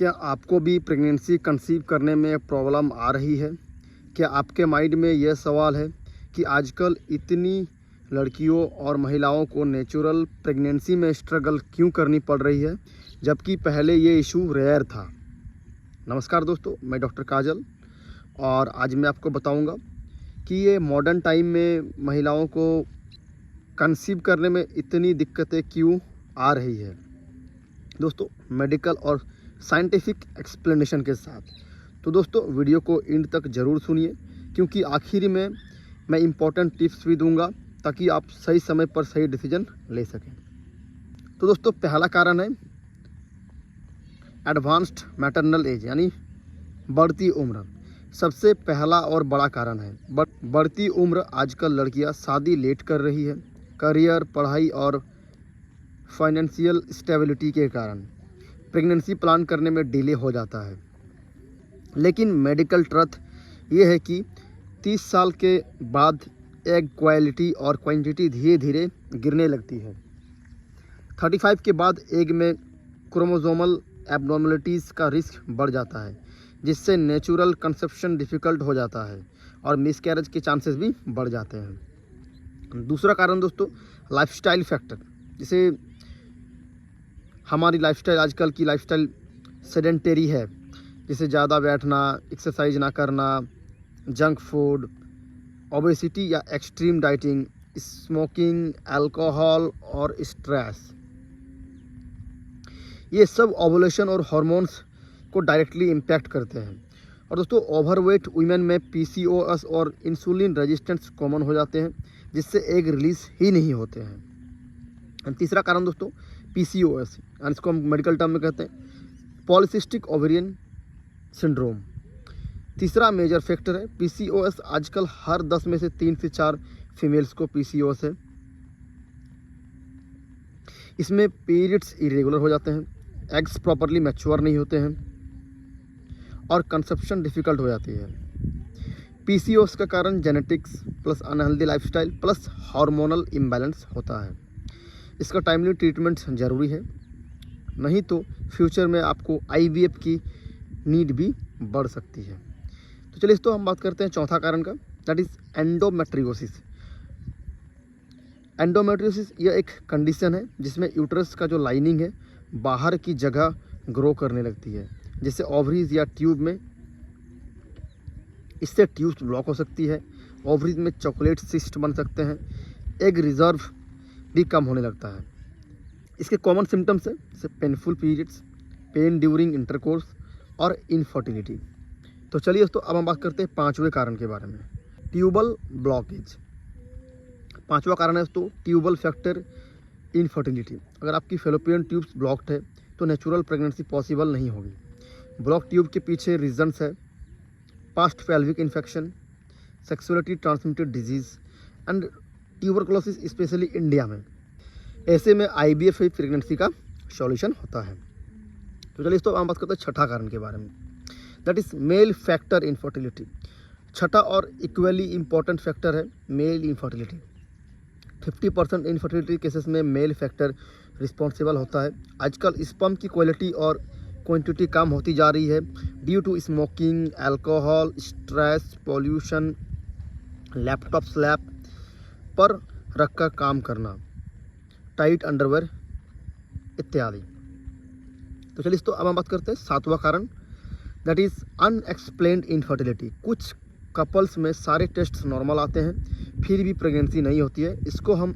क्या आपको भी प्रेगनेंसी कंसीव करने में प्रॉब्लम आ रही है? क्या आपके माइंड में यह सवाल है कि आजकल इतनी लड़कियों और महिलाओं को नेचुरल प्रेगनेंसी में स्ट्रगल क्यों करनी पड़ रही है, जबकि पहले ये इशू रेयर था? नमस्कार दोस्तों, मैं डॉक्टर काजल और आज मैं आपको बताऊंगा कि ये मॉडर्न टाइम में महिलाओं को कंसीव करने में इतनी दिक्कतें क्यों आ रही है। दोस्तों, मेडिकल और साइंटिफिक एक्सप्लेनेशन के साथ। तो दोस्तों, वीडियो को एंड तक ज़रूर सुनिए, क्योंकि आखिर में मैं इम्पोर्टेंट टिप्स भी दूंगा ताकि आप सही समय पर सही डिसीजन ले सकें। तो दोस्तों, पहला कारण है एडवांस्ड मैटरनल एज, यानी बढ़ती उम्र। सबसे पहला और बड़ा कारण है बढ़ती उम्र। आजकल लड़कियां शादी लेट कर रही है, करियर, पढ़ाई और फाइनेंशियल स्टेबिलिटी के कारण प्रेगनेंसी प्लान करने में डिले हो जाता है। लेकिन मेडिकल ट्रुथ ये है कि 30 साल के बाद एग क्वालिटी और क्वांटिटी धीरे धीरे गिरने लगती है। 35 के बाद एग में क्रोमोसोमल एब्नॉर्मलिटीज़ का रिस्क बढ़ जाता है, जिससे नेचुरल कंसेप्शन डिफ़िकल्ट हो जाता है और मिसकैरेज के चांसेस भी बढ़ जाते हैं। दूसरा कारण दोस्तों, लाइफस्टाइल फैक्टर। जिसे हमारी लाइफस्टाइल, आजकल की लाइफस्टाइल सेडेंटरी है, जिसे ज़्यादा बैठना, एक्सरसाइज ना करना, जंक फूड, ओबेसिटी या एक्सट्रीम डाइटिंग, स्मोकिंग, अल्कोहल और स्ट्रेस, ये सब ओवुलेशन और हार्मोन्स को डायरेक्टली इम्पैक्ट करते हैं। और दोस्तों, ओवरवेट वुमेन में पीसीओएस और इंसुलिन रेजिस्टेंस कॉमन हो जाते हैं, जिससे एग रिलीज ही नहीं होते हैं। तीसरा कारण दोस्तों, पीसीओएस, इसको हम मेडिकल टर्म में कहते हैं पॉलीसिस्टिक ओवेरियन सिंड्रोम। तीसरा मेजर फैक्टर है पीसीओएस। आजकल हर 10 में से 3 से 4 फीमेल्स को पीसीओएस है। इसमें पीरियड्स इरेगुलर हो जाते हैं, एग्स प्रॉपरली मैच्योर नहीं होते हैं और कंसेप्शन डिफ़िकल्ट हो जाती है। पीसीओएस का कारण genetics plus unhealthy lifestyle plus hormonal imbalance होता है। इसका टाइमली ट्रीटमेंट ज़रूरी है, नहीं तो फ्यूचर में आपको आईवीएफ की नीड भी बढ़ सकती है। तो चलिए हम बात करते हैं चौथा कारण का, दैट इज़ एंडोमेट्रियोसिस। एंडोमेट्रियोसिस यह एक कंडीशन है जिसमें यूट्रस का जो लाइनिंग है बाहर की जगह ग्रो करने लगती है, जैसे ओवरीज या ट्यूब में। इससे ट्यूब्स ब्लॉक हो सकती है, ओवरीज में चॉकलेट सिस्ट बन सकते हैं, एग रिजर्व भी कम होने लगता है। इसके कॉमन सिम्टम्स है जैसे painful periods, pen during intercourse और इनफर्टिलिटी। तो चलिए दोस्तों, अब हम बात करते हैं पांचवें कारण के बारे में, ट्यूबल ब्लॉकेज। पांचवा कारण है दोस्तों ट्यूबल फैक्टर इनफर्टिलिटी। अगर आपकी फेलोपियन ट्यूब्स ब्लॉक्ड है तो नेचुरल प्रेगनेंसी पॉसिबल नहीं होगी। ब्लॉक ट्यूब के पीछे रीजंस है past pelvic infection, sexuality transmitted disease and tuberculosis, specially India में। ऐसे में आईवीएफ प्रेगनेंसी का सॉल्यूशन होता है। तो चलिए हम बात करते हैं छठा कारण के बारे में, that is mail factor infertility. छठा और इक्वली इम्पॉर्टेंट फैक्टर है मेल इनफर्टिलिटी। 50% इनफर्टिलिटी केसेस में मेल फैक्टर रिस्पॉन्सिबल होता है। आजकल स्पर्म की क्वालिटी और क्वांटिटी कम होती जा रही है due to smoking, alcohol, stress, pollution, laptop स्लैप पर रखकर काम करना, टाइट अंडरवेयर इत्यादि। तो चलिए अब हम बात करते हैं सातवां कारण, दैट इज़ अनएक्सप्लेन्ड इनफर्टिलिटी। कुछ कपल्स में सारे टेस्ट नॉर्मल आते हैं फिर भी प्रेगनेंसी नहीं होती है। इसको हम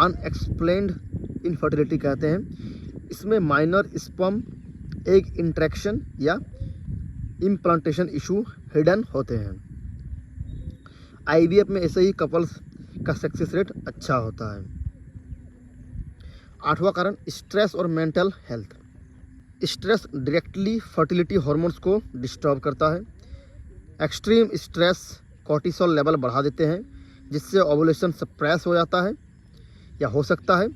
अनएक्सप्लेन्ड इनफर्टिलिटी कहते हैं। इसमें माइनर स्पर्म एग इंट्रैक्शन या इम्प्लांटेशन इशू हिडन होते हैं। आईवीएफ में ऐसे ही कपल्स का सक्सेस रेट अच्छा होता है। आठवां कारण, स्ट्रेस और mental health. Stress directly fertility hormones को डिस्टर्ब करता है। एक्सट्रीम स्ट्रेस कॉर्टिसोल लेवल बढ़ा देते हैं, जिससे ओवुलेशन सप्रेस हो जाता है या हो सकता है।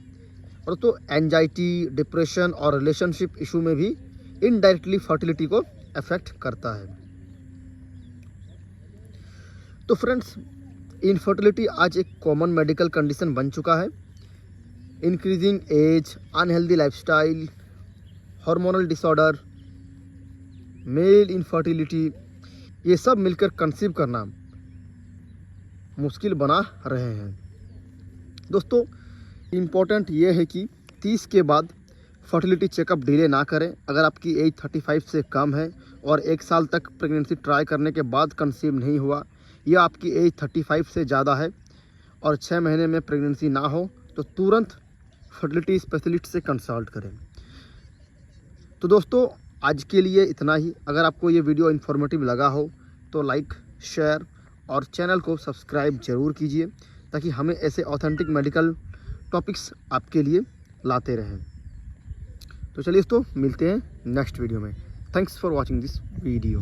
और तो एंजाइटी, डिप्रेशन और रिलेशनशिप इशू में भी इनडायरेक्टली फर्टिलिटी को अफेक्ट करता है। तो फ्रेंड्स, इनफर्टिलिटी आज एक कॉमन मेडिकल कंडीशन बन चुका है। Increasing age, unhealthy lifestyle, hormonal disorder, male infertility, ये सब मिलकर कंसीव करना मुश्किल बना रहे हैं। दोस्तों इम्पोर्टेंट ये है कि 30 के बाद फर्टिलिटी चेकअप डिले ना करें। अगर आपकी एज 35 से कम है और 1 साल तक प्रेगनेंसी ट्राई करने के बाद कंसीव नहीं हुआ, या आपकी एज 35 से ज़्यादा है और 6 महीने में प्रेगनेंसी ना हो, तो तुरंत फर्टिलिटी स्पेशलिस्ट से कंसल्ट करें। तो दोस्तों आज के लिए इतना ही। अगर आपको ये वीडियो इन्फॉर्मेटिव लगा हो तो लाइक, शेयर और चैनल को सब्सक्राइब ज़रूर कीजिए, ताकि हमें ऐसे ऑथेंटिक मेडिकल टॉपिक्स आपके लिए लाते रहें। तो चलिए दोस्तों मिलते हैं नेक्स्ट वीडियो में। Thanks for watching this video.